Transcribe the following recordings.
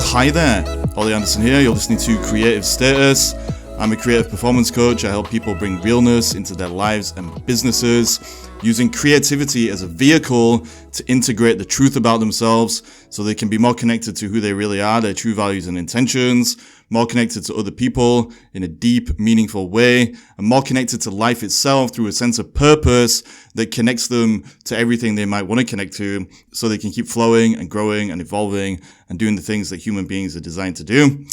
hi there, Ollie Anderson here. You're listening to Creative Status. I'm a creative performance coach. I help people bring realness into their lives and businesses, using creativity as a vehicle to integrate the truth about themselves so they can be more connected to who they really are, their true values and intentions, more connected to other people in a deep, meaningful way, and more connected to life itself through a sense of purpose that connects them to everything they might want to connect to so they can keep flowing and growing and evolving and doing the things that human beings are designed to do.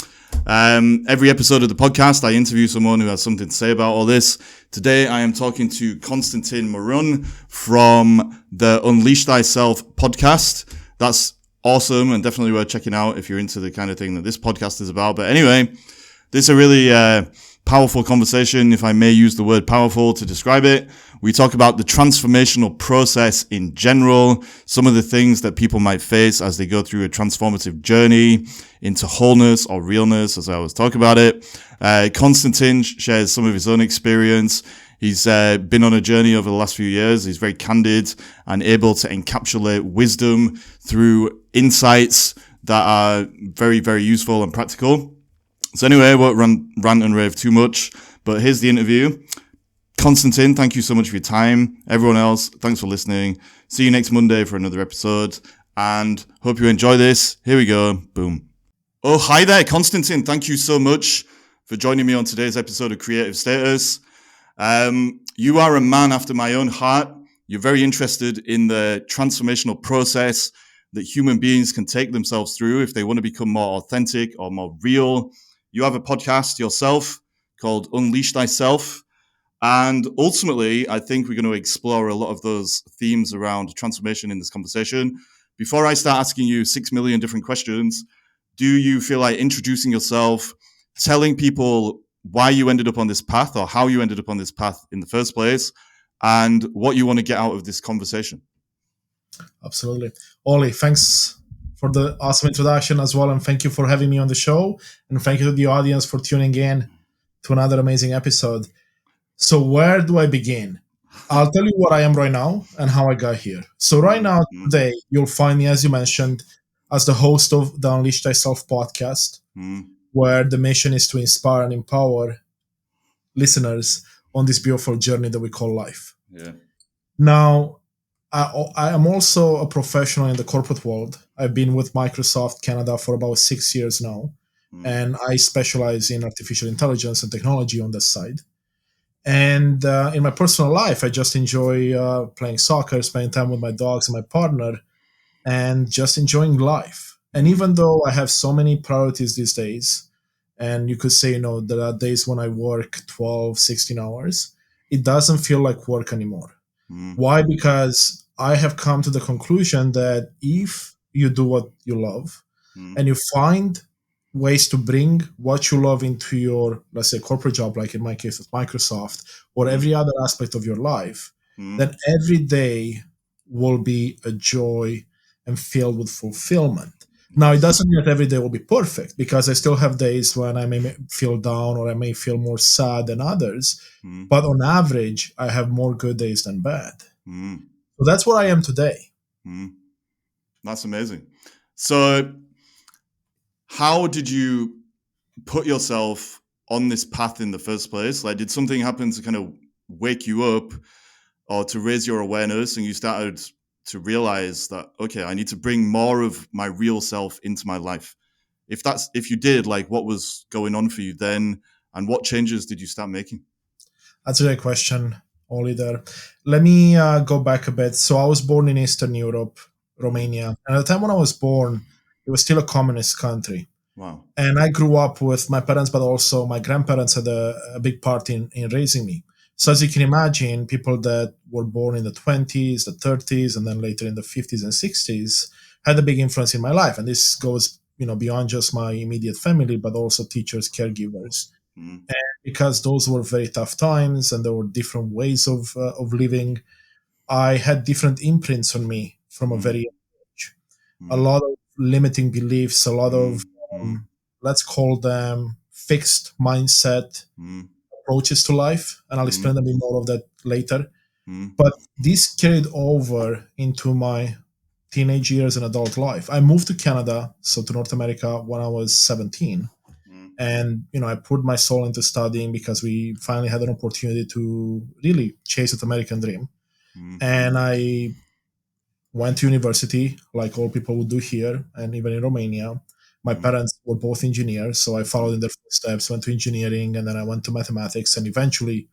Every episode of the podcast, I interview someone who has something to say about all this. Today, I am talking to Constantin Morun from the UNLEASH THYSELF podcast. That's awesome and definitely worth checking out if you're into the kind of thing that this podcast is about. But anyway, this is a really powerful conversation, if I may use the word powerful to describe it. We talk about the transformational process in general, some of the things that people might face as they go through a transformative journey into wholeness or realness, as I always talk about it. Constantin shares some of his own experience. He's been on a journey over the last few years. He's very candid and able to encapsulate wisdom through insights that are very, very useful and practical. So anyway, I won't rant and rave too much, but here's the interview. Constantin, thank you so much for your time. Everyone else, thanks for listening. See you next Monday for another episode, and hope you enjoy this. Here we go. Boom. Oh, hi there, Constantin. Thank you so much for joining me on today's episode of Creative Status. You are a man after my own heart. You're very interested in the transformational process that human beings can take themselves through if they want to become more authentic or more real. You have a podcast yourself called Unleash Thyself. And ultimately, I think we're going to explore a lot of those themes around transformation in this conversation. Before I start asking you 6 million different questions, do you feel like introducing yourself, telling people why you ended up on this path or how you ended up on this path in the first place, and what you want to get out of this conversation? Absolutely. Ollie, thanks for the awesome introduction as well. And thank you for having me on the show. And thank you to the audience for tuning in to another amazing episode. So where do I begin? I'll tell you what I am right now and how I got here. So right now, today, you'll find me, as you mentioned, as the host of the Unleash Thyself podcast, where the mission is to inspire and empower listeners on this beautiful journey that we call life. Yeah. Now, I am also a professional in the corporate world. I've been with Microsoft Canada for about 6 years now, and I specialize in artificial intelligence and technology on this side. And in my personal life, I just enjoy playing soccer, spending time with my dogs and my partner, and just enjoying life. And even though I have so many priorities these days, and you could say, there are days when I work 12, 16 hours, it doesn't feel like work anymore. Why? Because I have come to the conclusion that if you do what you love and you find ways to bring what you love into your, let's say, corporate job, like in my case with Microsoft, or every other aspect of your life, then every day will be a joy and filled with fulfillment. Now, it doesn't mean that every day will be perfect, because I still have days when I may feel down or I may feel more sad than others. But on average, I have more good days than bad. So that's where I am today. That's amazing. So how did you put yourself on this path in the first place? Like, did something happen to kind of wake you up or to raise your awareness and you started to realize that, okay, I need to bring more of my real self into my life? If you did, like, what was going on for you then, and what changes did you start making? That's a great question, Ollie, there. Let me go back a bit. So I was born in Eastern Europe, Romania. And at the time when I was born, it was still a communist country. Wow. And I grew up with my parents, but also my grandparents had a big part in raising me. So as you can imagine, people that were born in the 20s, the 30s, and then later in the 50s and 60s had a big influence in my life. And this goes, beyond just my immediate family, but also teachers, caregivers. And because those were very tough times and there were different ways of living, I had different imprints on me from a very young age. A lot of limiting beliefs, a lot of, let's call them fixed mindset approaches to life. And I'll explain a bit more of that later. But this carried over into my teenage years and adult life. I moved to Canada, so to North America, when I was 17. Mm, And, I put my soul into studying because we finally had an opportunity to really chase that American dream. mm, And I went to university like all people would do here and even in Romania. My mm, parents were both engineers, so I mm, followed in their footsteps, went to engineering, and then I went to mathematics and eventually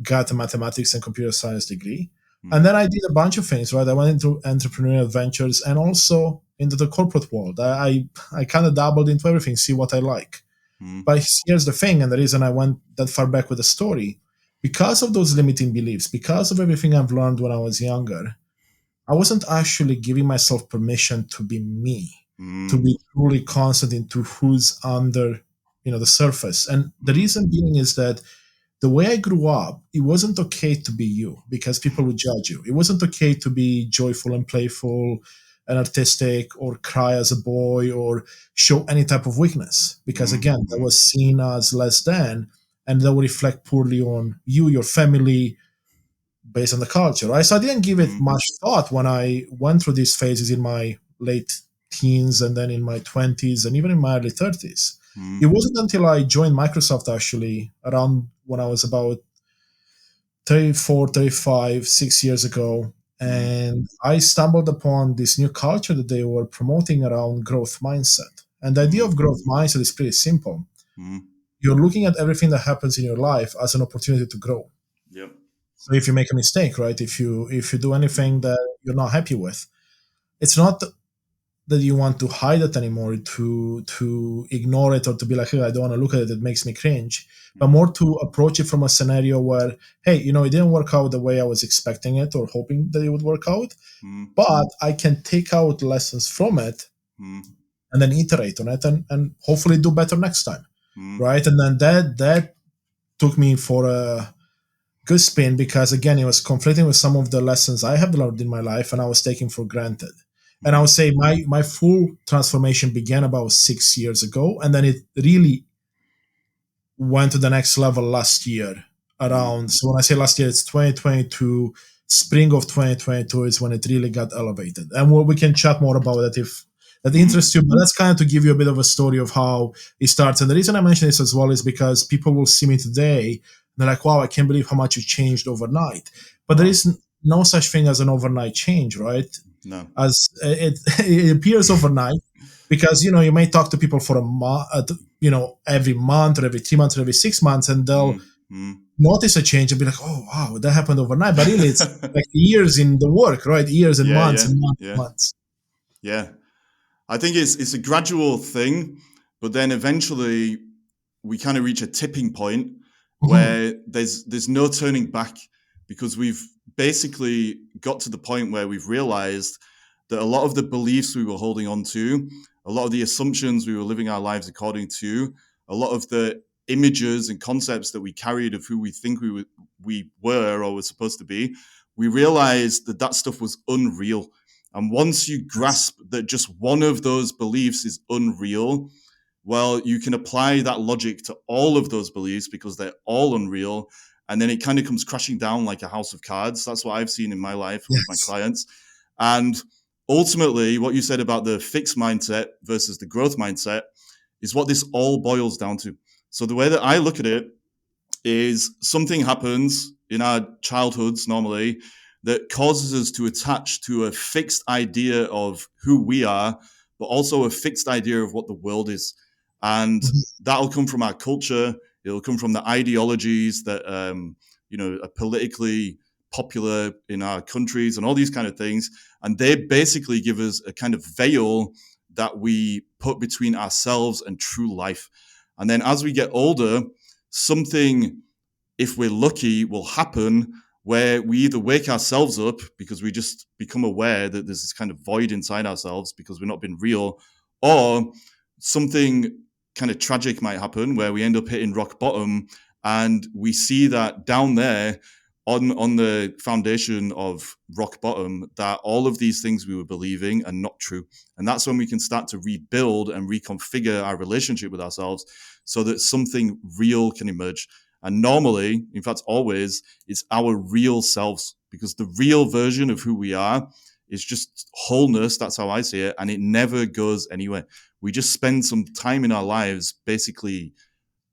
got a mathematics and computer science degree. And mm, then I did a bunch of things, right? I went into entrepreneurial ventures and also into the corporate world. I kind of dabbled into everything, see what I like. mm, But here's the thing, and the reason I went that far back with the story, because of those limiting beliefs, because of everything I've learned when I was younger, I wasn't actually giving myself permission to be me, to mm, be truly constant into who's under, the surface. And the mm, reason being is that the way I grew up, it wasn't okay to be you because people would judge you. It wasn't okay to be joyful and playful and artistic or cry as a boy or show any type of weakness because, mm, again, that mm, was seen as less than and that would reflect poorly on you, your family, based on the culture, right? So I didn't give it mm, much thought when I went through these phases in my late teens and then in my 20s and even in my early 30s. It mm, wasn't until I joined Microsoft actually around when I was about 34, 35, 6 years ago. mm, And I stumbled upon this new culture that they were promoting around growth mindset. And the idea of mm, growth mindset is pretty simple. mm. You're looking at everything that happens in your life as an opportunity to grow. Yep. So if you make a mistake, right? If you do anything that you're not happy with, it's not that you want to hide it anymore, to ignore it, or to be like, hey, I don't want to look at it. It makes me cringe. But Mm, more to approach it from a scenario where, hey, it didn't work out the way I was expecting it or hoping that it would work out, mm, but I can take out lessons from it mm, and then iterate on it and hopefully do better next time, mm, right? And then that took me for a good spin because again it was conflicting with some of the lessons I have learned in my life and I was taking for granted. And I would mm, say my full transformation began about 6 years ago, and then it really went to the next level last year mm, around. So when I say last year, it's 2022, spring of 2022 is when it really got elevated. And we can chat more about that if that mm, interests you. But that's kind of to give you a bit of a story of how it starts. And the reason I mention this as well is because people will see me today. They're like, wow, I can't believe how much you changed overnight. But there wow. is no such thing as an overnight change, right? No. As it appears overnight because you may talk to people for a month, every month or every 3 months or every 6 months, and they'll Mm, mm. notice a change and be like, oh wow, that happened overnight. But really, it's like years in the work, right? Years and Yeah, months yeah, and months and yeah, months. yeah. I think it's a gradual thing, but then eventually we kind of reach a tipping point Mhm. where there's no turning back because we've basically got to the point where we've realized that a lot of the beliefs we were holding on to, a lot of the assumptions we were living our lives according to, a lot of the images and concepts that we carried of who we think we were or were supposed to be, we realized that that stuff was unreal. And once you Yes. grasp that just one of those beliefs is unreal, well, you can apply that logic to all of those beliefs because they're all unreal. And then it kind of comes crashing down like a house of cards. That's what I've seen in my life with my Yes. clients. And ultimately, what you said about the fixed mindset versus the growth mindset is what this all boils down to. So the way that I look at it is something happens in our childhoods normally that causes us to attach to a fixed idea of who we are, but also a fixed idea of what the world is. And Mhm. that'll come from our culture. It'll come from the ideologies that, are politically popular in our countries and all these kind of things. And they basically give us a kind of veil that we put between ourselves and true life. And then as we get older, something, if we're lucky, will happen where we either wake ourselves up because we just become aware that there's this kind of void inside ourselves because we're not being real, or something kind of tragic might happen where we end up hitting rock bottom and we see that down there on the foundation of rock bottom that all of these things we were believing are not true. And that's when we can start to rebuild and reconfigure our relationship with ourselves so that something real can emerge. And normally, in fact, always, it's our real selves because the real version of who we are It's just wholeness. That's how I see it. And it never goes anywhere. We just spend some time in our lives basically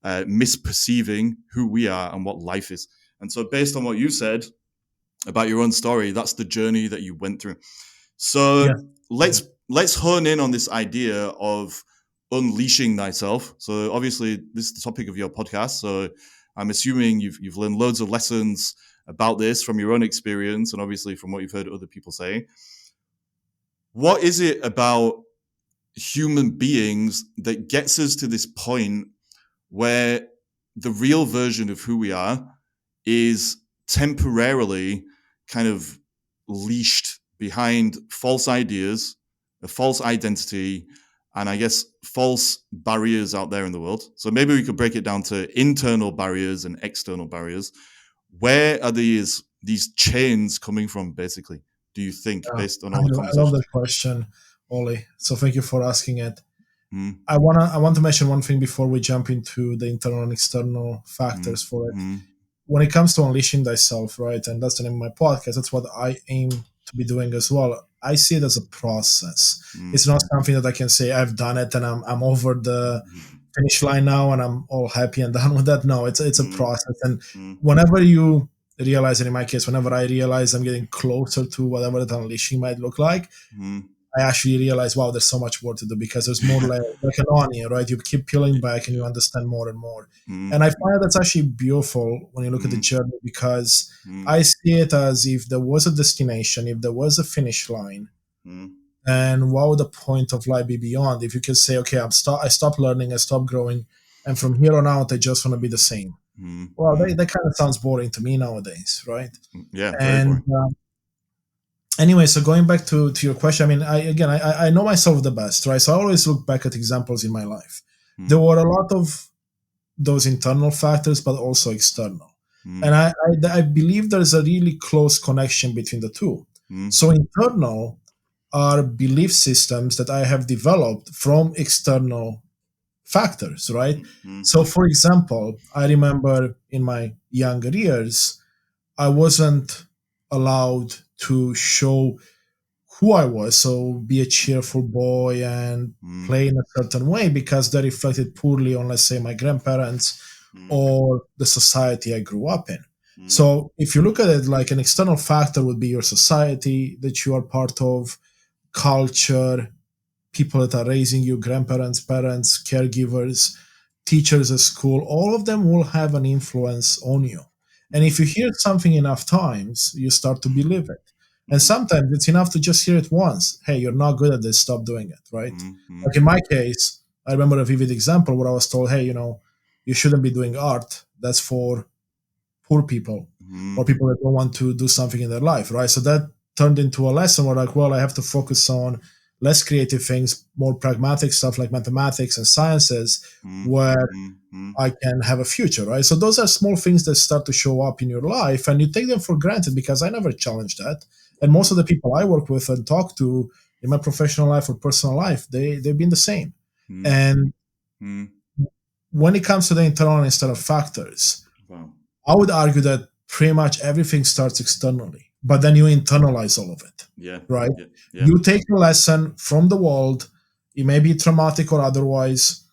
misperceiving who we are and what life is. And so based on what you said about your own story, that's the journey that you went through. So Yeah. let's hone in on this idea of unleashing thyself. So obviously this is the topic of your podcast. So I'm assuming you've learned loads of lessons about this from your own experience and obviously from what you've heard other people say. What is it about human beings that gets us to this point where the real version of who we are is temporarily kind of leashed behind false ideas, a false identity, and I guess false barriers out there in the world? So maybe we could break it down to internal barriers and external barriers. Where are these chains coming from, basically, do you think, based on all the I love conversations? that question, Oli. So thank you for asking it. Mm, I want to mention one thing before we jump into the internal and external factors for it. When it comes to unleashing thyself, right, and that's the name of my podcast, that's what I aim to be doing as well. I see it as a process. It's not something that I can say I've done it and I'm over the finish line now and I'm all happy and done with that. No, it's a process. And whenever you realize, and in my case, whenever I realize I'm getting closer to whatever that unleashing might look like, I actually realize, wow, there's so much more to do because there's more like an onion, right? You keep peeling back and you understand more and more. And I find that's actually beautiful when you look at the journey because I see it as if there was a destination, if there was a finish line, and what would the point of life be beyond? If you could say, okay, I stopped learning, I stopped growing, and from here on out, I just want to be the same. Well, that kind of sounds boring to me nowadays, right? Yeah, very And boring. anyway, so going back to your question, I mean, I know myself the best, right? So I always look back at examples in my life. There were a lot of those internal factors, but also external. And I believe there's a really close connection between the two. So internal are belief systems that I have developed from external factors, right? So for example, I remember in my younger years, I wasn't allowed to show who I was, so be a cheerful boy and play in a certain way because that reflected poorly on, let's say, my grandparents or the society I grew up in. So if you look at it like an external factor would be your society that you are part of, culture, people that are raising you, grandparents, parents, caregivers, teachers at school, all of them will have an influence on you. And if you hear something enough times, you start to believe it. And sometimes it's enough to just hear it once. Hey, you're not good at this, stop doing it, right? Like in my case, I remember a vivid example where I was told, hey, you shouldn't be doing art. That's for poor people or people that don't want to do something in their life, right? So that turned into a lesson where like, well, I have to focus on less creative things, more pragmatic stuff like mathematics and sciences where I can have a future, right? So those are small things that start to show up in your life and you take them for granted because I never challenged that. And most of the people I work with and talk to in my professional life or personal life, they've been the same. And when it comes to the internal and external factors, I would argue that pretty much everything starts externally, but then you internalize all of it, right? You take a lesson from the world, it may be traumatic or otherwise,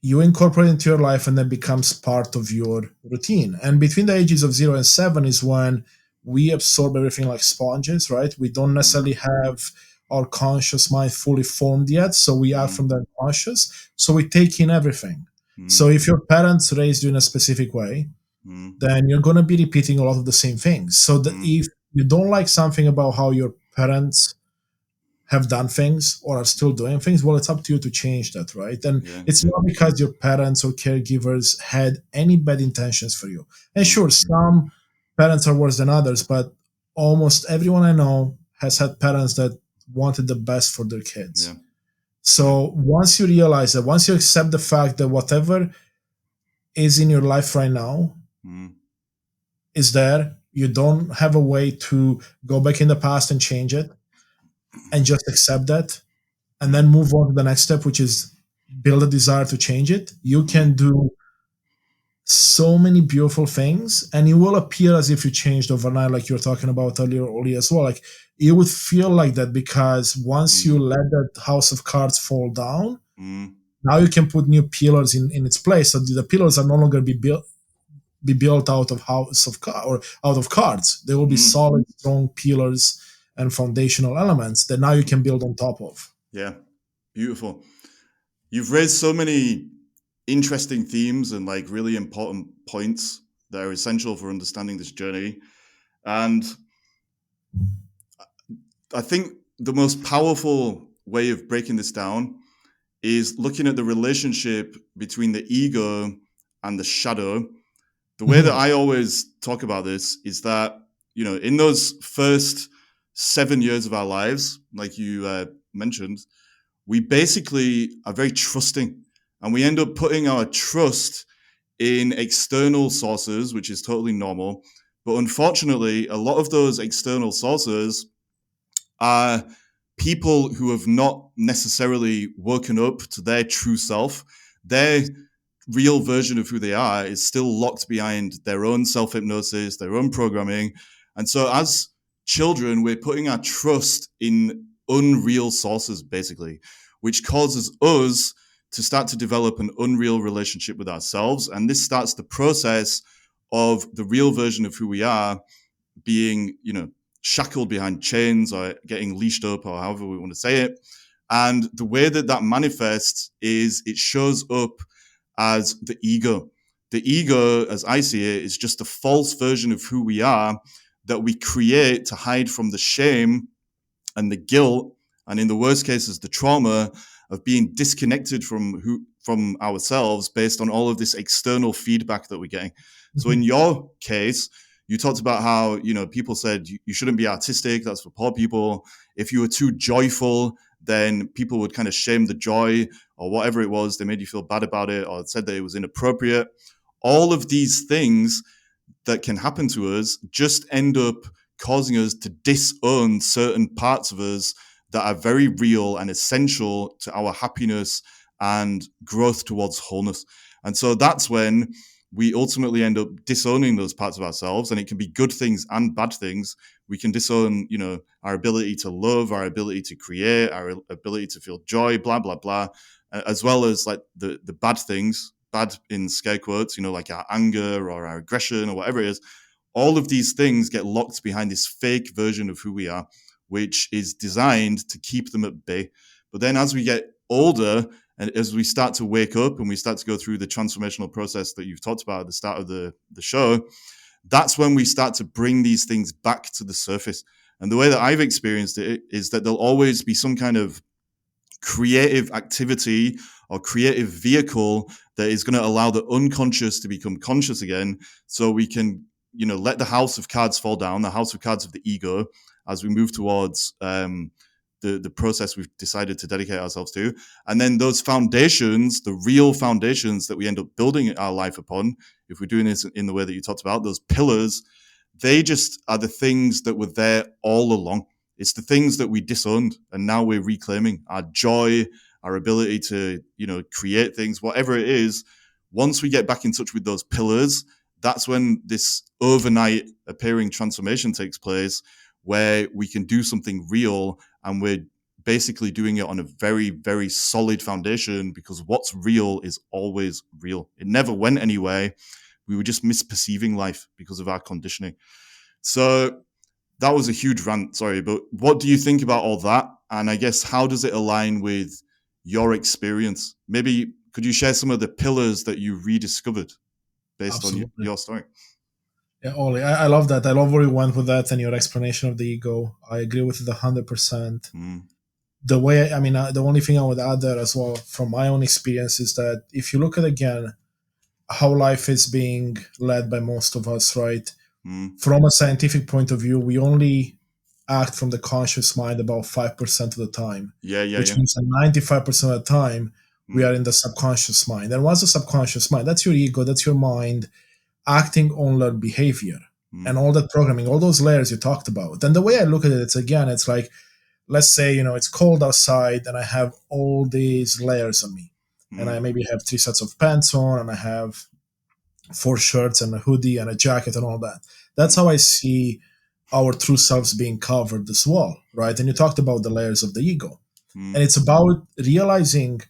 you incorporate it into your life and then becomes part of your routine. And between the ages of 0 and 7 is when we absorb everything like sponges, right? We don't necessarily have our conscious mind fully formed yet, so we are from the unconscious, so we take in everything. So if your parents raised you in a specific way, then you're going to be repeating a lot of the same things. So that if you don't like something about how your parents have done things or are still doing things, well, it's up to you to change that, right? And it's not because your parents or caregivers had any bad intentions for you. And sure, some parents are worse than others, but almost everyone I know has had parents that wanted the best for their kids. So once you realize that, once you accept the fact that whatever is in your life right now is there, you don't have a way to go back in the past and change it, and just accept that and then move on to the next step, which is build a desire to change it. You can do so many beautiful things, and it will appear as if you changed overnight, like you were talking about earlier as well. Like it would feel like that because once you Mm, let that house of cards fall down, mm, now you can put new pillars in its place. So the pillars are no longer be built out of or out of cards. They will be mm. solid, strong pillars and foundational elements that now you can build on top of. Yeah, beautiful. You've raised so many interesting themes and like really important points that are essential for understanding this journey. And I think the most powerful way of breaking this down is looking at the relationship between the ego and the shadow. The way that Mhm. I always talk about this is that, in those first 7 years of our lives, like you mentioned, we basically are very trusting, and we end up putting our trust in external sources, which is totally normal. But unfortunately, a lot of those external sources are people who have not necessarily woken up to their true self. Their real version of who they are is still locked behind their own self hypnosis, their own programming. And so, as children, we're putting our trust in unreal sources, basically, which causes us to start to develop an unreal relationship with ourselves. And this starts the process of the real version of who we are being, shackled behind chains or getting leashed up or however we want to say it. And the way that that manifests is it shows up as the ego. The ego, as I see it, is just a false version of who we are that we create to hide from the shame and the guilt, and in the worst cases, the trauma of being disconnected from ourselves based on all of this external feedback that we're getting. So in Mhm. your case, you talked about how people said you shouldn't be artistic, that's for poor people. If you were too joyful, then people would kind of shame the joy or whatever it was. They made you feel bad about it or said that it was inappropriate. All of these things that can happen to us just end up causing us to disown certain parts of us that are very real and essential to our happiness and growth towards wholeness. And so that's when we ultimately end up disowning those parts of ourselves, and it can be good things and bad things. We can disown, our ability to love, our ability to create, our ability to feel joy, blah blah blah, as well as like the bad things, bad in scare quotes, like our anger or our aggression or whatever it is. All of these things get locked behind this fake version of who we are, which is designed to keep them at bay. But then as we get older and as we start to wake up and we start to go through the transformational process that you've talked about at the start of the show, that's when we start to bring these things back to the surface. And the way that I've experienced it is that there'll always be some kind of creative activity or creative vehicle that is going to allow the unconscious to become conscious again, so we can let the house of cards fall down, the house of cards of the ego, as we move towards the process we've decided to dedicate ourselves to. And then those foundations, the real foundations that we end up building our life upon, if we're doing this in the way that you talked about, those pillars, they just are the things that were there all along. It's the things that we disowned, and now we're reclaiming our joy, our ability to, create things, whatever it is. Once we get back in touch with those pillars, that's when this overnight appearing transformation takes place, where we can do something real, and we're basically doing it on a very, very solid foundation, because what's real is always real. It never went anywhere. We were just misperceiving life because of our conditioning. So that was a huge rant, sorry, but what do you think about all that? And I guess, how does it align with your experience? Maybe could you share some of the pillars that you rediscovered based on Absolutely. your story? Yeah, Ollie, I love that. I love where you went with that and your explanation of the ego. I agree with it 100%. Mm, The way, I mean, the only thing I would add there as well from my own experience is that if you look at again how life is being led by most of us, right? mm, From a scientific point of view, we only act from the conscious mind about 5% of the time, yeah, yeah, which yeah. means that 95% of the time we Mm, are in the subconscious mind. And what's the subconscious mind? That's your ego, that's your mind acting on learned behavior and mm, all that programming, all those layers you talked about. And the way I look at it, it's again, it's like, let's say, it's cold outside and I have all these layers on me. And I mm, maybe have three sets of pants on and I have 4 shirts and a hoodie and a jacket and all that. That's how I see our true selves being covered as well, right? And you talked about the layers of the ego. And mm, it's about realizing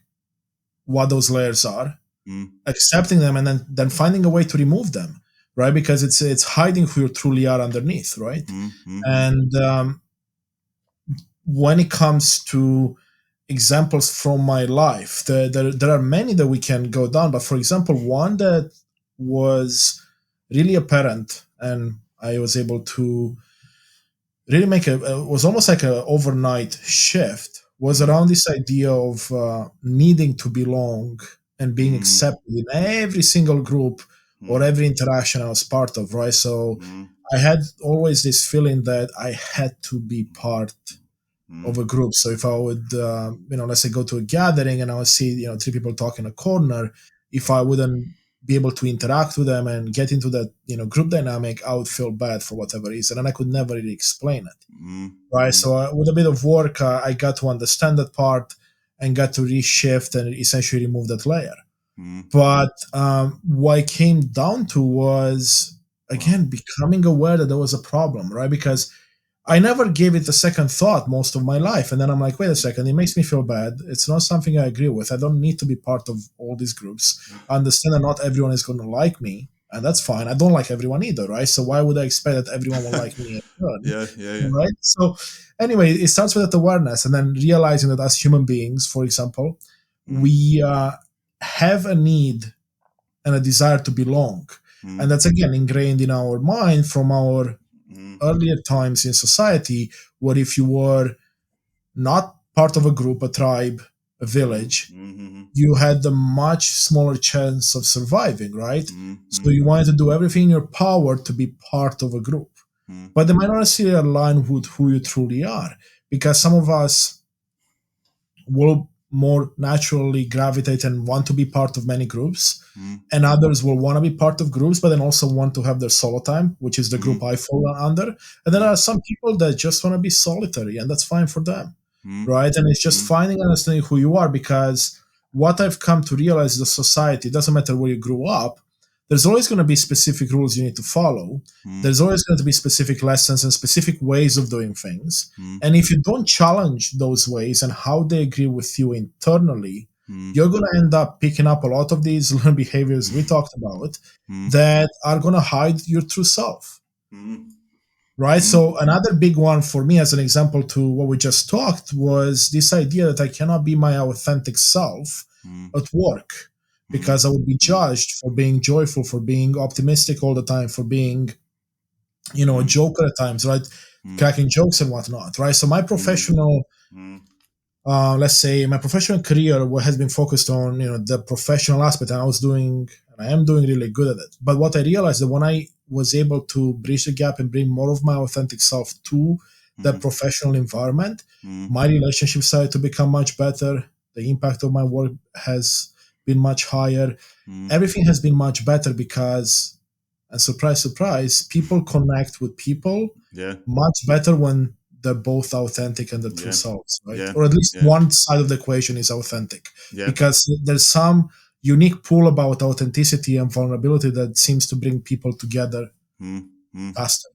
what those layers are, mm, accepting them, and then finding a way to remove them, right? Because it's hiding who you truly are underneath, right? mm, mm, And when it comes to examples from my life, there are many that we can go down. But for example, one that was really apparent, and I was able to really make it was almost like a overnight shift, was mm, around this idea of needing to belong and being mm, accepted in every single group or mm, every interaction I was part of, right? So mm, I had always this feeling that I had to be part of mm, a group. So if I would, let's say, go to a gathering and I would see, three people talk in a corner, if I wouldn't be able to interact with them and get into that, group dynamic, I would feel bad for whatever reason, and I could never really explain it. mm, Right. mm, So with a bit of work, I got to understand that part and got to reshift and essentially remove that layer. mm. But what it came down to was, Wow. again, becoming aware that there was a problem, right? Because I never gave it a second thought most of my life. And then I'm like, wait a second, it makes me feel bad. It's not something I agree with. I don't need to be part of all these groups. I understand that not everyone is going to like me, and that's fine. I don't like everyone either, right? So why would I expect that everyone will like me in turn? Yeah, yeah, yeah. Right? So, anyway, it starts with that awareness and then realizing that as human beings, for example, Mm, we have a need and a desire to belong. And mm, that's again ingrained in our mind from our mm, earlier times in society, where if you were not part of a group, a tribe, a mm, village, mm, you had a much smaller chance of surviving, right? mm, So mm, you wanted to do everything in your power to be part of a group. mm, But they might not necessarily align with who you truly are, because some of us will more naturally gravitate and want to be part of many groups, mm, and others will want to be part of groups but then also want to have their solo time, which is the group mm, I fall under. And then there mm, are some people that just want to be solitary, and that's fine for them, mm, right? And it's just mm, finding and understanding who you are, because what I've come to realize is the society, it doesn't matter where you grew up, there's always going to be specific rules you need to follow. mm, There's always going to be specific lessons and specific ways of doing things. mm, And if you don't challenge those ways and how they agree with you internally, mm, you're going to end up picking up a lot of these learned behaviors we talked about mm, that are going to hide your true self. mm, Right. mm, So another big one for me, as an example to what we just talked, was this idea that I cannot be my authentic self mm, at work, mm, because I would be mm, judged for being joyful, for being optimistic all the time, for being, a mm, joker at times, right? mm, Cracking jokes and whatnot, right? So my mm, professional, mm, let's say my professional career has been focused on, the professional aspect, and I am doing really good at it. But what I realized that when I was able to bridge the gap and bring more of my authentic self to the mm, professional environment, mm, my relationship started to become much better. The impact of my work has been much higher. mm. Everything has been much better because, and surprise, surprise, people connect with people Yeah, much better when they're both authentic and the true yeah, selves, right? yeah, Or at least yeah, one side of the equation is authentic, yeah. because there's some unique pull about authenticity and vulnerability that seems to bring people together Mm, mm. faster.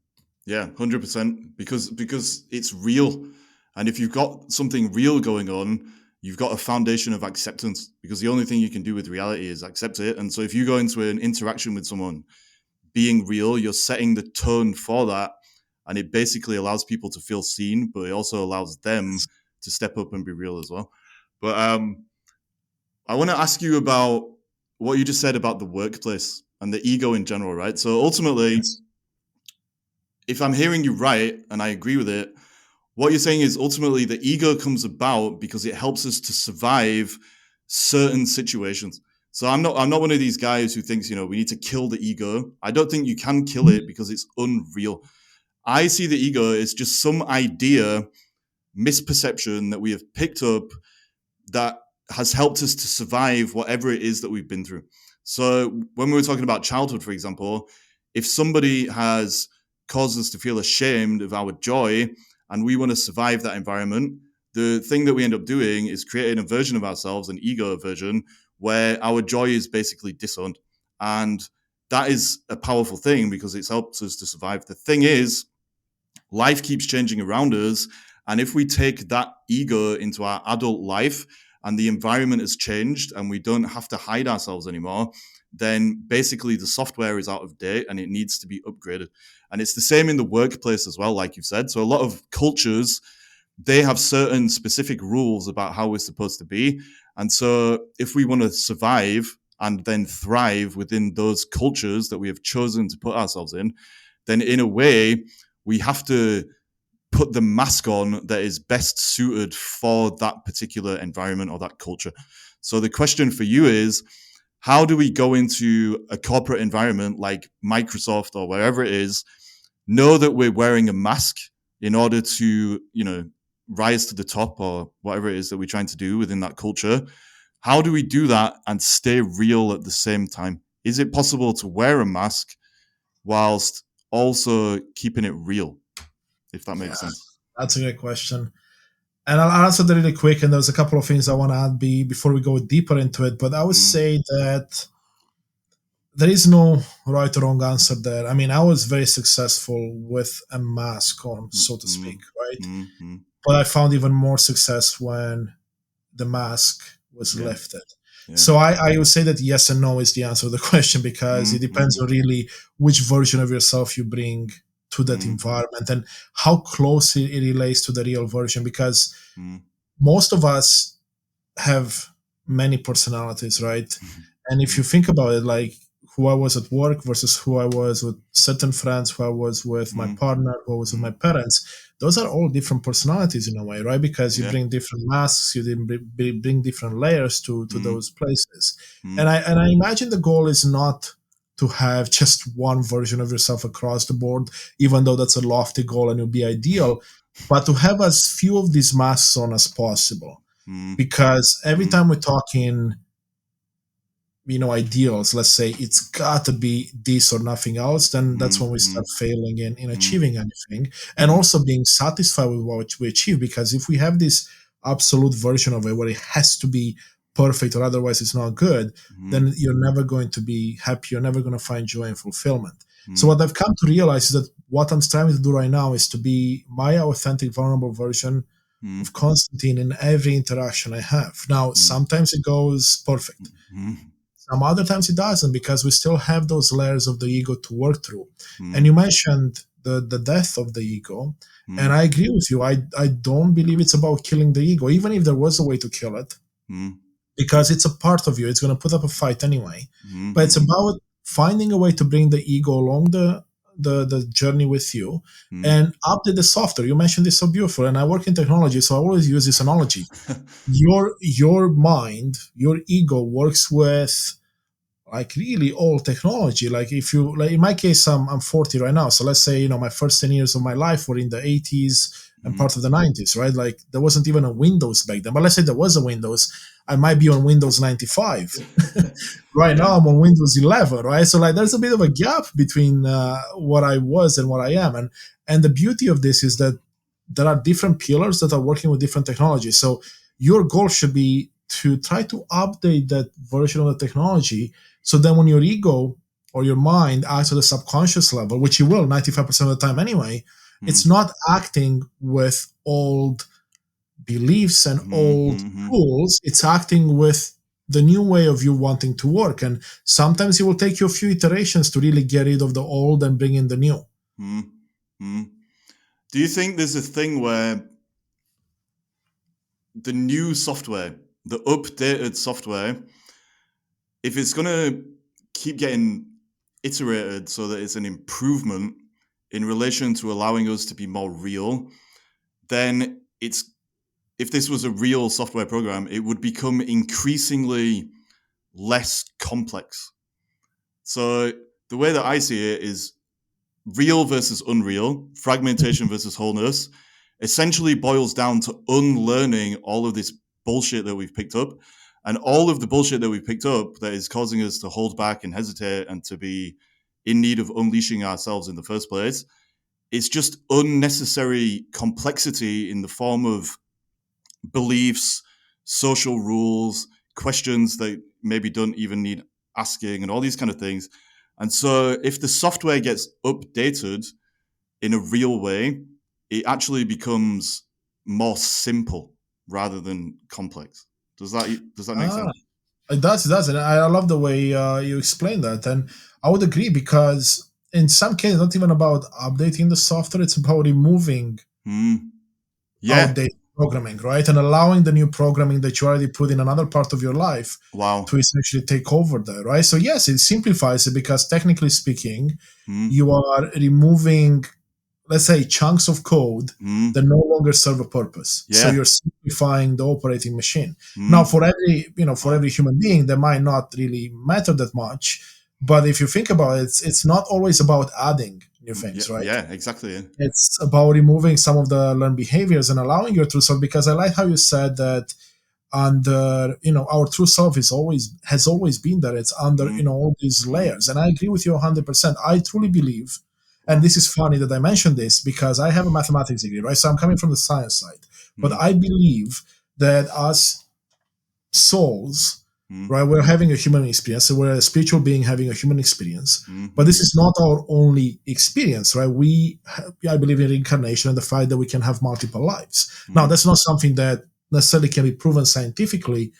Yeah, 100%. Because it's real, and if you've got something real going on, you've got a foundation of acceptance. Because the only thing you can do with reality is accept it. And so, if you go into an interaction with someone being real, you're setting the tone for that, and it basically allows people to feel seen, but it also allows them to step up and be real as well. But I want to ask you about what you just said about the workplace and the ego in general, right? So ultimately, Yes. if I'm hearing you right, and I agree with it, what you're saying is ultimately the ego comes about because it helps us to survive certain situations. So I'm not one of these guys who thinks, we need to kill the ego. I don't think you can kill it because it's unreal. I see the ego as just some idea, misperception that we have picked up that has helped us to survive whatever it is that we've been through. So when we were talking about childhood, for example, if somebody has caused us to feel ashamed of our joy and we want to survive that environment, the thing that we end up doing is creating a version of ourselves, an ego version, where our joy is basically disowned. And that is a powerful thing because it's helped us to survive. The thing is, life keeps changing around us. And if we take that ego into our adult life and the environment has changed and we don't have to hide ourselves anymore, then basically the software is out of date and it needs to be upgraded. And it's the same in the workplace as well, like you've said. So a lot of cultures, they have certain specific rules about how we're supposed to be. And so if we want to survive and then thrive within those cultures that we have chosen to put ourselves in, then in a way, we have to put the mask on that is best suited for that particular environment or that culture. So the question for you is, how do we go into a corporate environment like Microsoft or wherever it is, know that we're wearing a mask in order to, rise to the top or whatever it is that we're trying to do within that culture? How do we do that and stay real at the same time? Is it possible to wear a mask whilst also keeping it real, if that makes sense? That's a great question. And I'll answer that really quick. And there's a couple of things I want to add before we go deeper into it. But I would say that there is no right or wrong answer there. I mean, I was very successful with a mask on, so to speak, right? But I found even more success when the mask was lifted. Yeah. So I would say that yes and no is the answer to the question, because it depends on really which version of yourself you bring to that environment and how close it relates to the real version. Because most of us have many personalities, right? And if you think about it, like who I was at work versus who I was with certain friends, who I was with my partner, who I was with my parents, those are all different personalities in a way, right? Because you bring different masks, you bring different layers to those places. And I imagine the goal is not to have just one version of yourself across the board, even though that's a lofty goal and it would be ideal, but to have as few of these masks on as possible. Because every time we're talking, ideals, let's say it's got to be this or nothing else, then that's when we start failing in achieving anything. And also being satisfied with what we achieve, because if we have this absolute version of it where it has to be perfect or otherwise it's not good, then you're never going to be happy, you're never going to find joy and fulfillment. So what I've come to realize is that what I'm striving to do right now is to be my authentic, vulnerable version of Constantin in every interaction I have. Now, sometimes it goes perfect. Some other times it doesn't, because we still have those layers of the ego to work through. And you mentioned the death of the ego. And I agree with you. I don't believe it's about killing the ego, even if there was a way to kill it, because it's a part of you. It's going to put up a fight anyway. But it's about finding a way to bring the ego along the journey with you and update the software. You mentioned this so beautiful, and I work in technology, so I always use this analogy. Your mind, your ego works with like really old technology. Like if you, like in my case, I'm 40 right now. So let's say, my first 10 years of my life were in the 80s and part of the 90s, right? Like there wasn't even a Windows back then, but let's say there was a Windows, I might be on Windows 95. Right now I'm on Windows 11, right? So like there's a bit of a gap between what I was and what I am. And the beauty of this is that there are different pillars that are working with different technologies. So your goal should be to try to update that version of the technology, so then when your ego or your mind acts at the subconscious level, which you will 95% of the time anyway, it's not acting with old beliefs and old rules. It's acting with the new way of you wanting to work. And sometimes it will take you a few iterations to really get rid of the old and bring in the new. Do you think there's a thing where the new software, the updated software, if it's going to keep getting iterated so that it's an improvement in relation to allowing us to be more real, then if this was a real software program, it would become increasingly less complex. So the way that I see it is real versus unreal, fragmentation versus wholeness, essentially boils down to unlearning all of this bullshit that we've picked up. And all of the bullshit that we've picked up that is causing us to hold back and hesitate and to be in need of unleashing ourselves in the first place, it's just unnecessary complexity in the form of beliefs, social rules, questions that maybe don't even need asking, and all these kind of things. And so if the software gets updated in a real way, it actually becomes more simple rather than complex. Does that make Ah, sense? it does, and I love the way you explain that, and I would agree because in some cases, not even about updating the software; it's about removing Yeah. outdated programming, right, and allowing the new programming that you already put in another part of your life Wow. to essentially take over there, right? So yes, it simplifies it because technically speaking, you are removing, let's say, chunks of code that no longer serve a purpose. So Yeah. you're simplifying the operating machine. Now, Mm. for every human being, that might not really matter that much. But if you think about it, it's not always about adding new Yeah. things, right? Yeah. Exactly. Yeah. It's about removing some of the learned behaviors and allowing your true self. Because I like how you said that under, our true self has always been there. It's under all these layers, and I agree with you 100%. I truly believe, and Wow. this is funny that I mentioned this because I have a mathematics degree, right? So I'm coming from the science side, but I believe that us souls, right, we're having a human experience. So we're a spiritual being having a human experience, but this is not our only experience, right? I believe in reincarnation and the fact that we can have multiple lives. Now, that's not something that necessarily can be proven scientifically,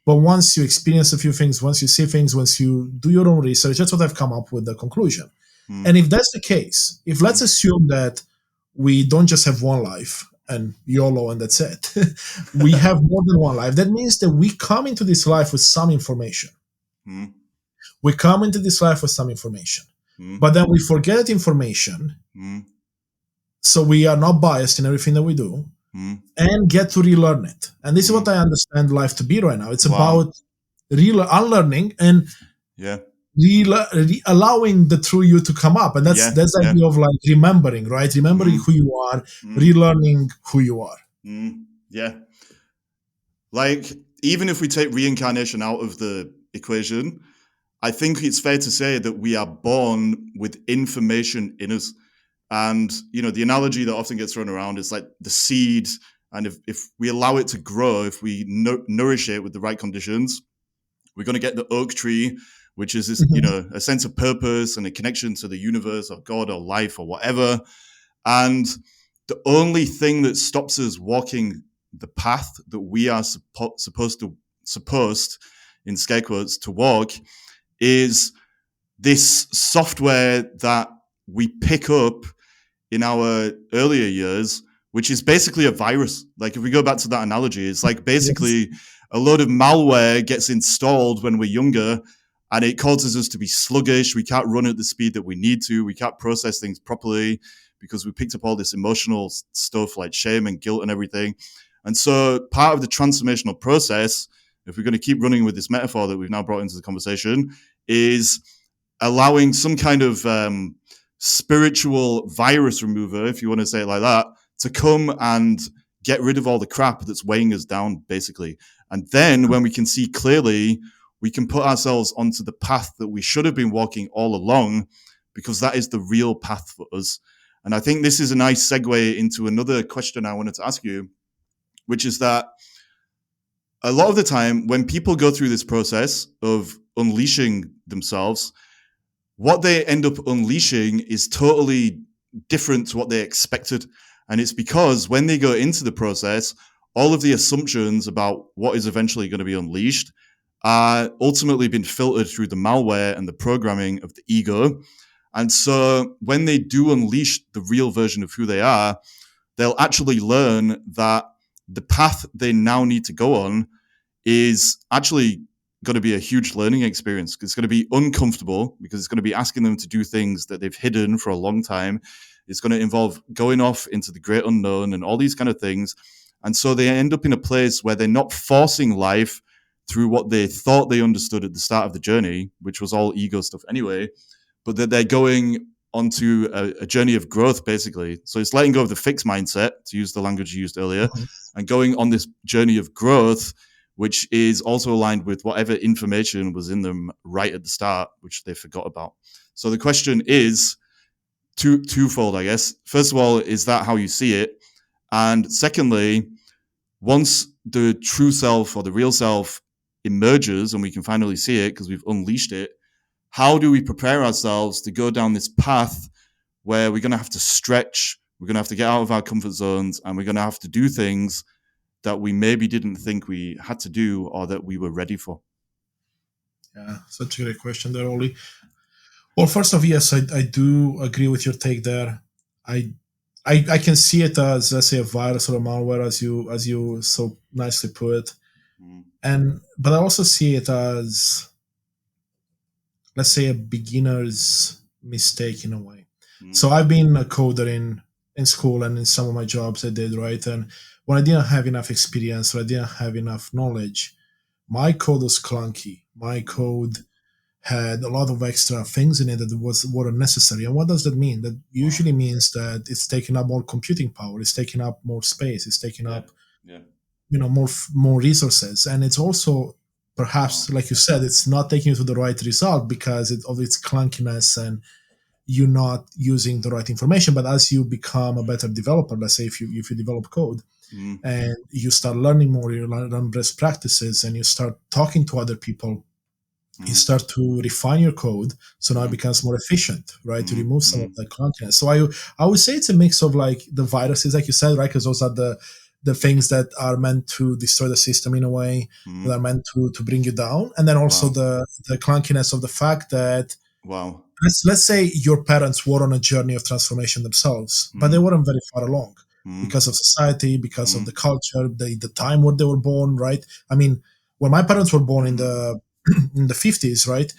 but once you experience a few things, once you see things, once you do your own research, that's what I've come up with the conclusion. And if that's the case, if let's assume that we don't just have one life and YOLO and that's it, we have more than one life. That means that we come into this life with some information. We come into this life with some information, but then we forget that information. So we are not biased in everything that we do and get to relearn it. And this is what I understand life to be right now. It's Wow. about unlearning and Yeah. allowing the true you to come up, and that's the idea of like remembering, right? Remembering who you are, relearning who you are. Yeah. Like, even if we take reincarnation out of the equation, I think it's fair to say that we are born with information in us. And, the analogy that often gets thrown around is like the seed. And if we allow it to grow, if we nourish it with the right conditions, we're going to get the oak tree, which is this, a sense of purpose and a connection to the universe or God or life or whatever. And the only thing that stops us walking the path that we are supposed in scare quotes to walk is this software that we pick up in our earlier years, which is basically a virus. Like, if we go back to that analogy, it's like basically a load of malware gets installed when we're younger and it causes us to be sluggish. We can't run at the speed that we need to. We can't process things properly because we picked up all this emotional stuff like shame and guilt and everything. And so part of the transformational process, if we're going to keep running with this metaphor that we've now brought into the conversation, is allowing some kind of spiritual virus remover, if you want to say it like that, to come and get rid of all the crap that's weighing us down, basically. And then when we can see clearly, we can put ourselves onto the path that we should have been walking all along, because that is the real path for us. And I think this is a nice segue into another question I wanted to ask you, which is that a lot of the time when people go through this process of unleashing themselves, what they end up unleashing is totally different to what they expected. And it's because when they go into the process, all of the assumptions about what is eventually going to be unleashed are ultimately been filtered through the malware and the programming of the ego. And so when they do unleash the real version of who they are, they'll actually learn that the path they now need to go on is actually going to be a huge learning experience. It's going to be uncomfortable because it's going to be asking them to do things that they've hidden for a long time. It's going to involve going off into the great unknown and all these kind of things. And so they end up in a place where they're not forcing life through what they thought they understood at the start of the journey, which was all ego stuff anyway, but that they're going onto a journey of growth, basically. So it's letting go of the fixed mindset, to use the language you used earlier, and going on this journey of growth, which is also aligned with whatever information was in them right at the start, which they forgot about. So the question is twofold, I guess. First of all, is that how you see it? And secondly, once the true self or the real self emerges and we can finally see it because we've unleashed it, how do we prepare ourselves to go down this path where we're going to have to stretch, we're going to have to get out of our comfort zones, and we're going to have to do things that we maybe didn't think we had to do or that we were ready for? Yeah, such a great question there, Oli. Well, first off, yes, I do agree with your take there. I, I can see it as, let's say, a virus or a malware, as you so nicely put it, Mm, and but I also see it as, let's say, a beginner's mistake in a way. mm, So I've been a coder in school and in some of my jobs I did, right? And when I didn't have enough experience or I didn't have enough knowledge, my code was clunky. My code had a lot of extra things in it that weren't necessary. And what does that mean? That wow. usually means that it's taking up more computing power, it's taking up more space, it's taking Yeah. up Yeah. more resources, and it's also Wow. perhaps, like you said, it's not taking you to the right result because of its clunkiness and you're not using the right information. But as you become a better developer, let's say if you develop code Mm, and you start learning more, you learn best practices, and you start talking to other people, you mm, start to refine your code, so now it mm, becomes more efficient, right, to mm, remove some of mm, the clunkiness. So I would say it's a mix of like the viruses, like you said, right, because those are the things that are meant to destroy the system in a way, that mm. are meant to bring you down, and then also Wow. the clunkiness of the fact that, Wow. let's say your parents were on a journey of transformation themselves, but they Mm, weren't very far along mm, because of society, because of the mm, culture, the time where they were born, right? I mean, when my parents were born in mm, the in the 50s, right,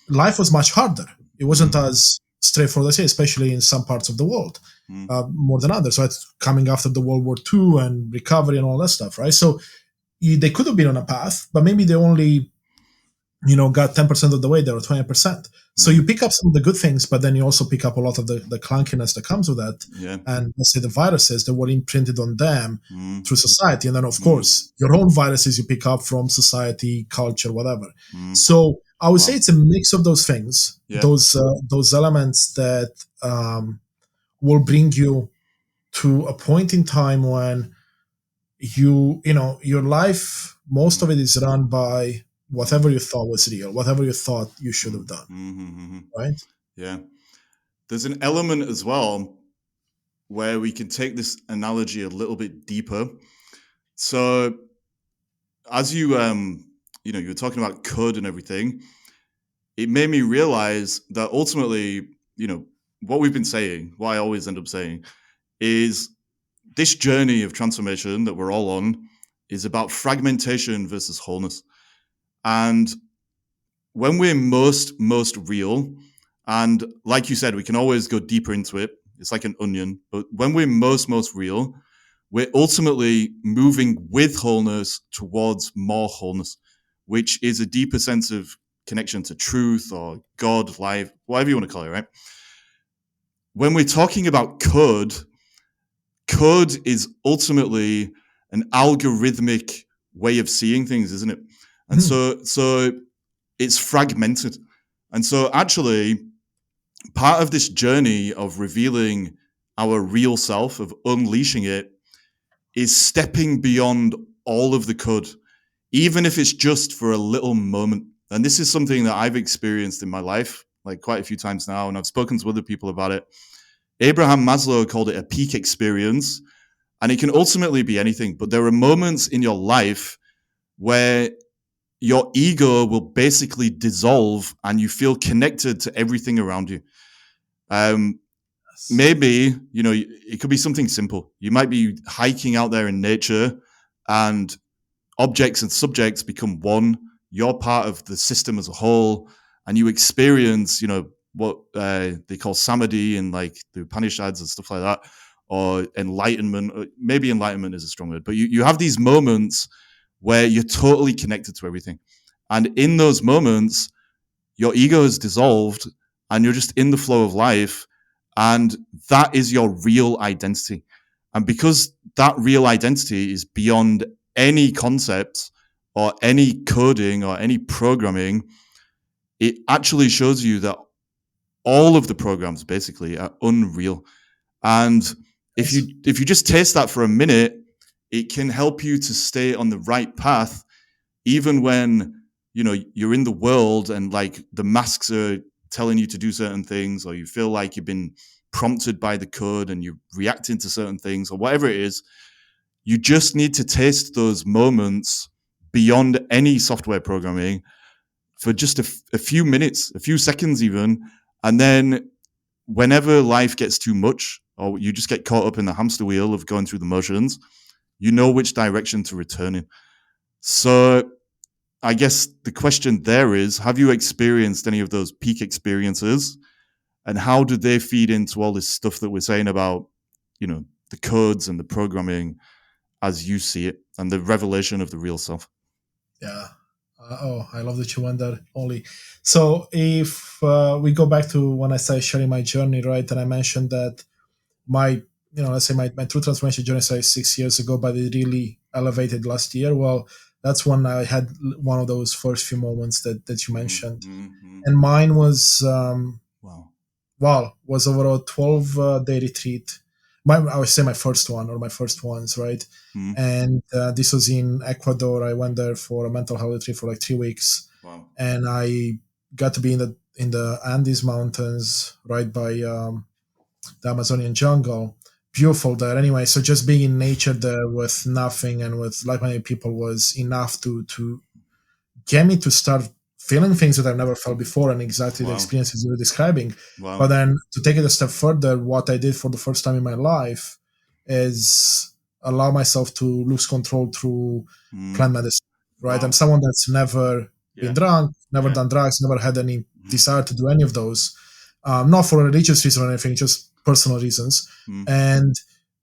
life was much harder. It wasn't mm, as straightforward, I say, especially in some parts of the world, mm, more than others, right? Coming after the World War II and recovery and all that stuff, right? So they could have been on a path, but maybe they only got 10% of the way there, or 20%. So you mm. pick up some of the good things, but then you also pick up a lot of the clunkiness that comes with that. Yeah. And let's say the viruses that were imprinted on them Mm, through society. And then, of mm, course, your own viruses you pick up from society, culture, whatever. mm. So I would say Wow. it's a mix of those things, Yeah. those elements that will bring you to a point in time when your life, most Mm, of it is run by mm, whatever you thought was real, whatever you thought you should mm, have done, mm, mm, mm. right? Yeah. There's an element as well where we can take this analogy a little bit deeper. So as you were talking about code and everything, it made me realize that ultimately, what we've been saying, what I always end up saying, is this journey of transformation that we're all on is about fragmentation versus wholeness. And when we're most real, and like you said, we can always go deeper into it. It's like an onion. But when we're most real, we're ultimately moving with wholeness towards more wholeness, which is a deeper sense of connection to truth or God, life, whatever you want to call it, right? When we're talking about code is ultimately an algorithmic way of seeing things, isn't it? And Mhm. so it's fragmented. And so actually part of this journey of revealing our real self, of unleashing it, is stepping beyond all of the code, even if it's just for a little moment. And this is something that I've experienced in my life, like quite a few times now, and I've spoken to other people about it. Abraham Maslow called it a peak experience, and it can ultimately be anything. But there are moments in your life where your ego will basically dissolve and you feel connected to everything around you. Um, Yes. Maybe, it could be something simple. You might be hiking out there in nature and objects and subjects become one. You're part of the system as a whole, and you experience, what they call samadhi and like the Upanishads and stuff like that, or enlightenment. Maybe enlightenment is a strong word, but you have these moments where you're totally connected to everything. And in those moments, your ego is dissolved and you're just in the flow of life. And that is your real identity. And because that real identity is beyond any concept or any coding or any programming, it actually shows you that all of the programs basically are unreal. And if you Yes. if you just taste that for a minute, it can help you to stay on the right path, even when you're in the world and like the masks are telling you to do certain things, or you feel like you've been prompted by the code and you're reacting to certain things or whatever it is, you just need to taste those moments beyond any software programming for just a few minutes, a few seconds even. And then whenever life gets too much or you just get caught up in the hamster wheel of going through the motions, you know which direction to return in. So I guess the question there is, have you experienced any of those peak experiences? And how do they feed into all this stuff that we're saying about, the codes and the programming as you see it and the revelation of the real self? Yeah. I love that you went there, Oli. So if we go back to when I started sharing my journey, right, and I mentioned that my, let's say my true transformation journey started 6 years ago, but it really elevated last year. Well, that's when I had one of those first few moments that you mentioned. Mm-hmm. And mine was, Wow. was over a 12-day retreat. I would say my first one or my first ones, right? Mm-hmm. And this was in Ecuador. I went there for a mental health retreat for like 3 weeks. Wow. And I got to be in the Andes Mountains, right by the Amazonian jungle. Beautiful there. Anyway, so just being in nature there with nothing and with like-minded people was enough to get me to start feeling things that I've never felt before, and exactly the experiences you were describing. Wow. But then to take it a step further, what I did for the first time in my life is allow myself to lose control through plant medicine, right? Wow. I'm someone that's never been drunk, never done drugs, never had any desire to do any of those. Not for a religious reason or anything, just personal reasons.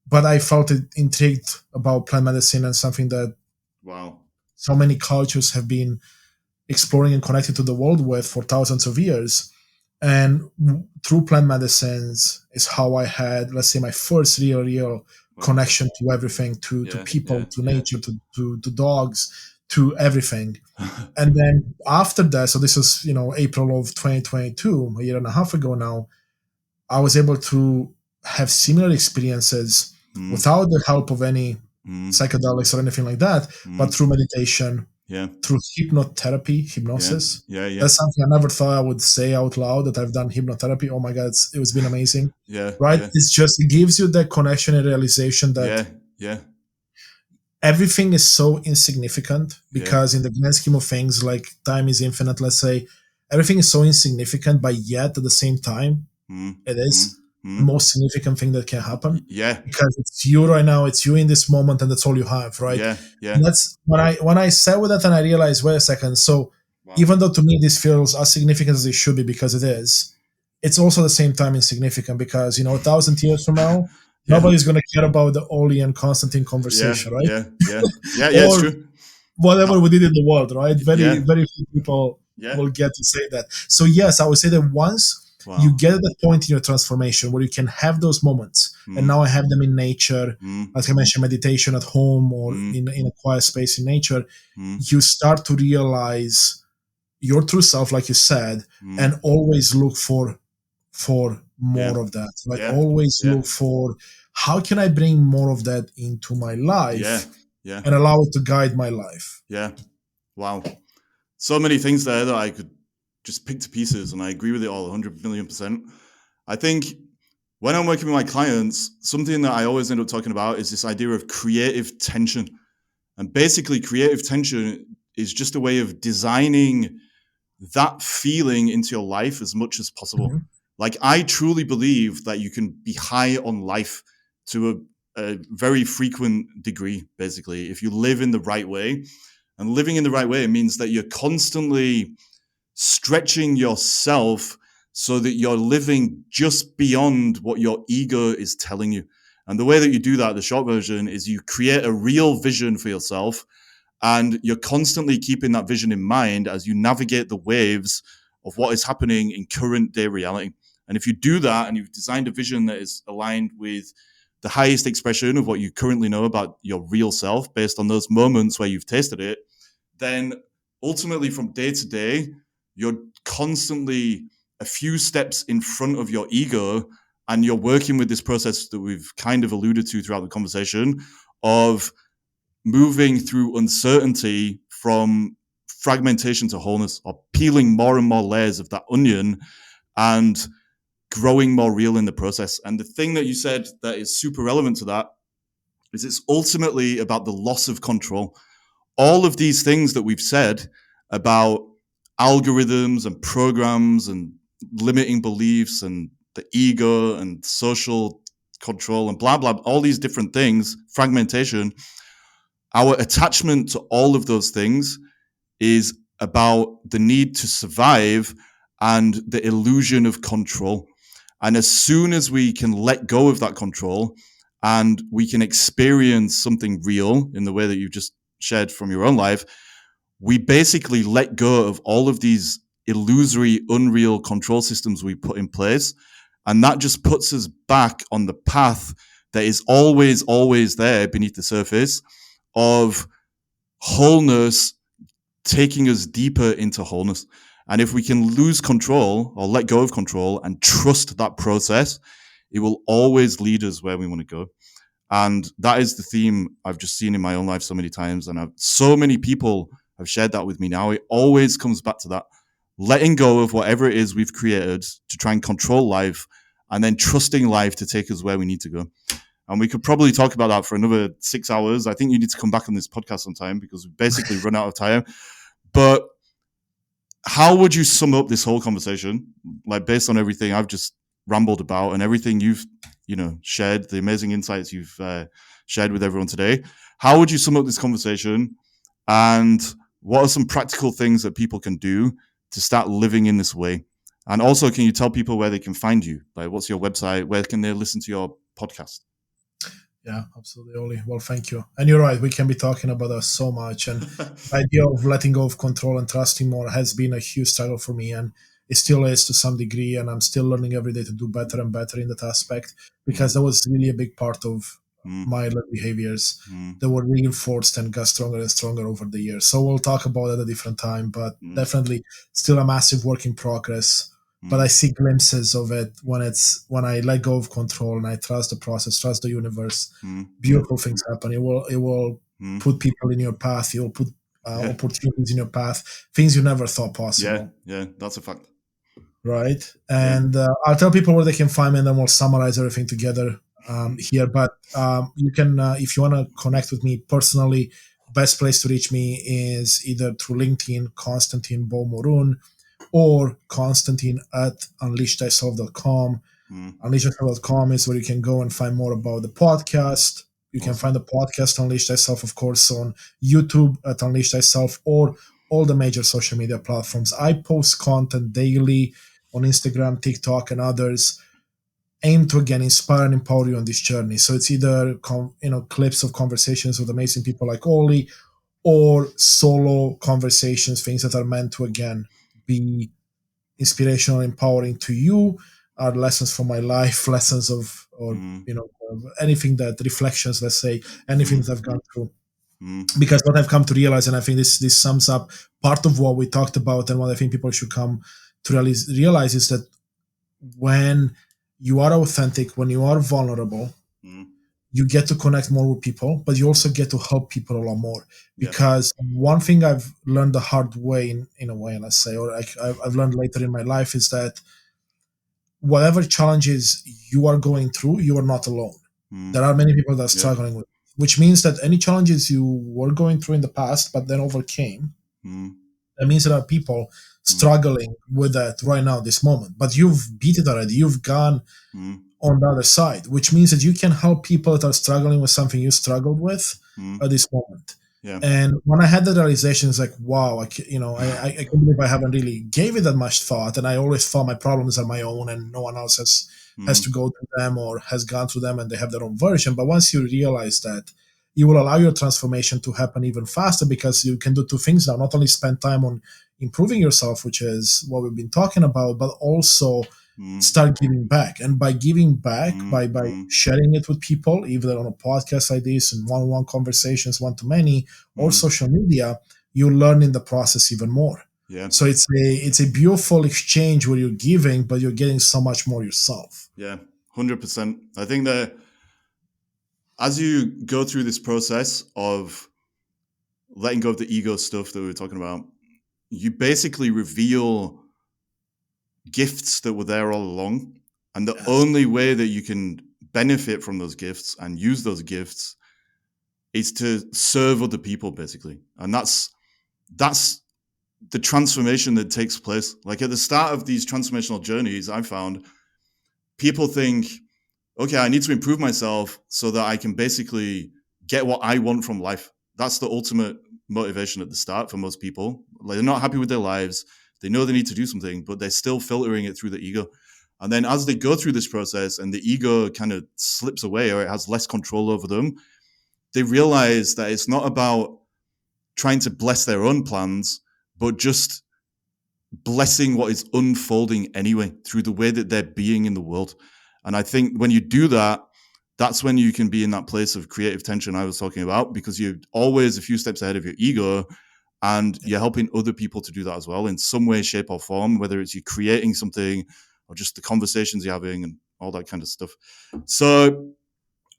But I felt intrigued about plant medicine and something that so many cultures have been exploring and connecting to the world with for thousands of years. And through plant medicines is how I had, let's say, my first real connection to everything, to people, to nature, to dogs, to everything. And then after that, so this is, April of 2022, a year and a half ago now, I was able to have similar experiences without the help of any psychedelics or anything like that, but through meditation, through hypnosis. That's something I never thought I would say out loud, that I've done hypnotherapy. Oh my God, it's been amazing. Right? It's just, it gives you that connection and realization that everything is so insignificant, because in the grand scheme of things, like time is infinite, let's say, everything is so insignificant, but yet at the same time, it is the most significant thing that can happen. Because it's you right now, it's you in this moment, and that's all you have, right? And that's when I sat with that and I realized, wait a second, so even though to me this feels as significant as it should be, because it is, it's also at the same time insignificant, because 1,000 years from now, nobody's going to care about the Oli and Constantin conversation, right? Or it's true. Whatever we did in the world, right? Very few people will get to say that. So yes, I would say that once you get at that point in your transformation where you can have those moments, and now I have them in nature, like I mentioned, meditation at home or in a quiet space in nature, you start to realize your true self, like you said, and always look for more of that. Like always look for, how can I bring more of that into my life and allow it to guide my life. Wow. So many things there that I could just pick to pieces, and I agree with it all 100 million %. I think when I'm working with my clients, something that I always end up talking about is this idea of creative tension. And basically, creative tension is just a way of designing that feeling into your life as much as possible. Like, I truly believe that you can be high on life to a very frequent degree, basically, if you live in the right way. And living in the right way means that you're constantly stretching yourself so that you're living just beyond what your ego is telling you. And the way that you do that, the short version, is you create a real vision for yourself, and you're constantly keeping that vision in mind as you navigate the waves of what is happening in current day reality. And if you do that, and you've designed a vision that is aligned with the highest expression of what you currently know about your real self based on those moments where you've tasted it, then ultimately from day to day, you're constantly a few steps in front of your ego, and you're working with this process that we've kind of alluded to throughout the conversation of moving through uncertainty from fragmentation to wholeness, or peeling more and more layers of that onion and growing more real in the process. And the thing that you said that is super relevant to that is it's ultimately about the loss of control. All of these things that we've said about algorithms and programs and limiting beliefs and the ego and social control and blah, blah, all these different things, fragmentation, our attachment to all of those things is about the need to survive and the illusion of control. And as soon as we can let go of that control and we can experience something real in the way that you've just shared from your own life, we basically let go of all of these illusory, unreal control systems we put in place. And that just puts us back on the path that is always, always there beneath the surface of wholeness, taking us deeper into wholeness. And if we can lose control or let go of control and trust that process, it will always lead us where we want to go. And that is the theme I've just seen in my own life so many times. And so many people have shared that with me now. It always comes back to that. Letting go of whatever it is we've created to try and control life, and then trusting life to take us where we need to go. And we could probably talk about that for another 6 hours. I think you need to come back on this podcast sometime because we've basically run out of time. But how would you sum up this whole conversation, like based on everything I've just rambled about and everything you've, shared, the amazing insights you've shared with everyone today? How would you sum up this conversation? And what are some practical things that people can do to start living in this way? And also, can you tell people where they can find you? Like, what's your website? Where can they listen to your podcast? Yeah, absolutely, Oli. Well, thank you. And you're right, we can be talking about that so much. And the idea of letting go of control and trusting more has been a huge struggle for me. And it still is to some degree. And I'm still learning every day to do better and better in that aspect, because that was really a big part of my learned behaviors that were reinforced and got stronger and stronger over the years. So we'll talk about it at a different time, but definitely still a massive work in progress. But I see glimpses of it when I let go of control and I trust the process, trust the universe. Beautiful things happen. It will put people in your path. It will put opportunities in your path, things you never thought possible. Yeah, that's a fact. Right. And I'll tell people where they can find me, and then we'll summarize everything together here. But you can, if you want to connect with me personally, best place to reach me is either through LinkedIn, Constantin Morun, or Constantin at unleashthyself.com. Unleashthyself.com is where you can go and find more about the podcast. You can find the podcast Unleash Thyself, of course, on YouTube at Unleash Thyself, or all the major social media platforms. I post content daily on Instagram, TikTok, and others, aimed to, again, inspire and empower you on this journey. So it's either clips of conversations with amazing people like Oli, or solo conversations, things that are meant to, again, be inspirational, empowering to you, are lessons from my life, lessons of anything that reflections, let's say, anything that I've gone through. Because what I've come to realize, and I think this sums up part of what we talked about, and what I think people should come to realize is that when you are authentic, when you are vulnerable, you get to connect more with people, but you also get to help people a lot more. Because one thing I've learned the hard way, in a way, let's say, or I've learned later in my life, is that whatever challenges you are going through, you are not alone. There are many people that are struggling with, which means that any challenges you were going through in the past, but then overcame, that means there are people struggling with that right now, this moment. But you've beat it already. You've gone on the other side, which means that you can help people that are struggling with something you struggled with at this moment. And when I had the realization, it's like, wow, I can't believe I haven't really gave it that much thought. And I always thought my problems are my own and no one else has to go through them or has gone through them, and they have their own version. But once you realize that, you will allow your transformation to happen even faster, because you can do two things now: not only spend time on improving yourself, which is what we've been talking about, but also start giving back. And by giving back, by sharing it with people, either on a podcast like this, and one-on-one conversations, one-to-many, or social media, you learn in the process even more. So it's a beautiful exchange where you're giving, but you're getting so much more yourself. 100%. I think that as you go through this process of letting go of the ego stuff that we were talking about, you basically reveal gifts that were there all along. And the only way that you can benefit from those gifts and use those gifts is to serve other people, basically. And that's the transformation that takes place. Like at the start of these transformational journeys, I found people think, okay, I need to improve myself so that I can basically get what I want from life. That's the ultimate motivation at the start for most people. Like, they're not happy with their lives. They know they need to do something, but they're still filtering it through the ego. And then as they go through this process and the ego kind of slips away or it has less control over them, they realize that it's not about trying to bless their own plans, but just blessing what is unfolding anyway through the way that they're being in the world. And I think when you do that, that's when you can be in that place of creative tension I was talking about, because you're always a few steps ahead of your ego and you're helping other people to do that as well in some way, shape or form, whether it's you creating something or just the conversations you're having and all that kind of stuff. So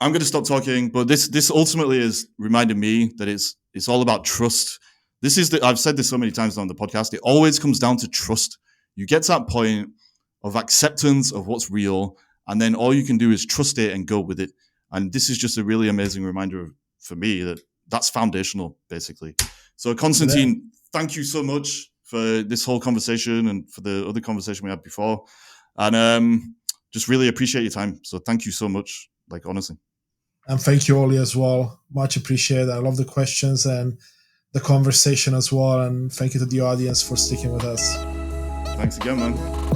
I'm going to stop talking, but this ultimately is reminding me that it's all about trust. I've said this so many times now on the podcast. It always comes down to trust. You get to that point of acceptance of what's real, and then all you can do is trust it and go with it. And this is just a really amazing reminder for me that that's foundational, basically. So, Constantin, thank you so much for this whole conversation and for the other conversation we had before. And just really appreciate your time. So thank you so much, like, honestly. And thank you, Oli, as well. Much appreciated. I love the questions and the conversation as well. And thank you to the audience for sticking with us. Thanks again, man.